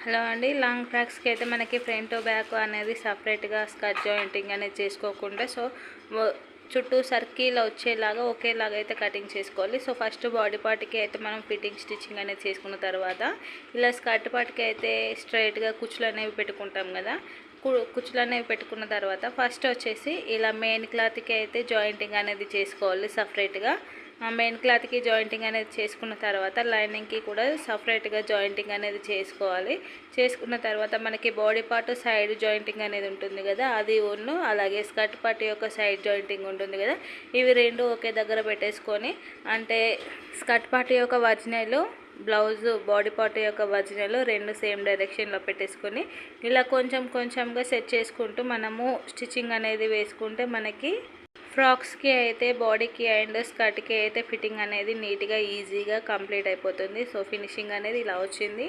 Hello అండి. Long ఫ్రాక్స్కి అయితే మనకి ఫ్రంట్ బ్యాక్ అనేది సపరేట్గా స్కర్ట్ జాయింటింగ్ అనేది చేసుకోకుండా చుట్టూ సర్కిల్ వచ్చేలాగా ఒకేలాగా అయితే కటింగ్ చేసుకోవాలి. ఫస్ట్ బాడీ పార్ట్కి అయితే మనం ఫిట్టింగ్ స్టిచ్చింగ్ అనేది చేసుకున్న తర్వాత ఇలా స్కర్ట్ పార్ట్కి అయితే స్ట్రైట్గా కుచ్చులు అనేవి పెట్టుకుంటాం కదా. కుచ్చులు అనేవి పెట్టుకున్న తర్వాత ఫస్ట్ వచ్చేసి ఇలా మెయిన్ క్లాత్కి అయితే జాయింటింగ్ అనేది చేసుకోవాలి సపరేట్గా. మెయిన్ క్లాత్కి జాయింటింగ్ అనేది చేసుకున్న తర్వాత లైనింగ్కి కూడా సపరేట్గా జాయింటింగ్ అనేది చేసుకోవాలి. చేసుకున్న తర్వాత మనకి బాడీ పార్ట్ సైడ్ జాయింటింగ్ అనేది ఉంటుంది కదా, అది అలాగే స్కర్ట్ పార్ట్ యొక్క సైడ్ జాయింటింగ్ ఉంటుంది కదా, ఇవి రెండు ఒకే దగ్గర పెట్టేసుకొని, అంటే స్కర్ట్ పార్ట్ యొక్క ఒరిజినల్ బ్లౌజ్ బాడీ పార్ట్ యొక్క ఒరిజినల్ రెండు సేమ్ డైరెక్షన్లో పెట్టేసుకొని ఇలా కొంచెం కొంచెంగా సెట్ చేసుకుంటూ మనము స్టిచ్చింగ్ అనేది వేసుకుంటే మనకి ఫ్రాక్స్కి అయితే బాడీకి అండ్ స్కర్ట్కి అయితే ఫిట్టింగ్ అనేది నీట్గా ఈజీగా కంప్లీట్ అయిపోతుంది. ఫినిషింగ్ అనేది ఇలా వచ్చింది.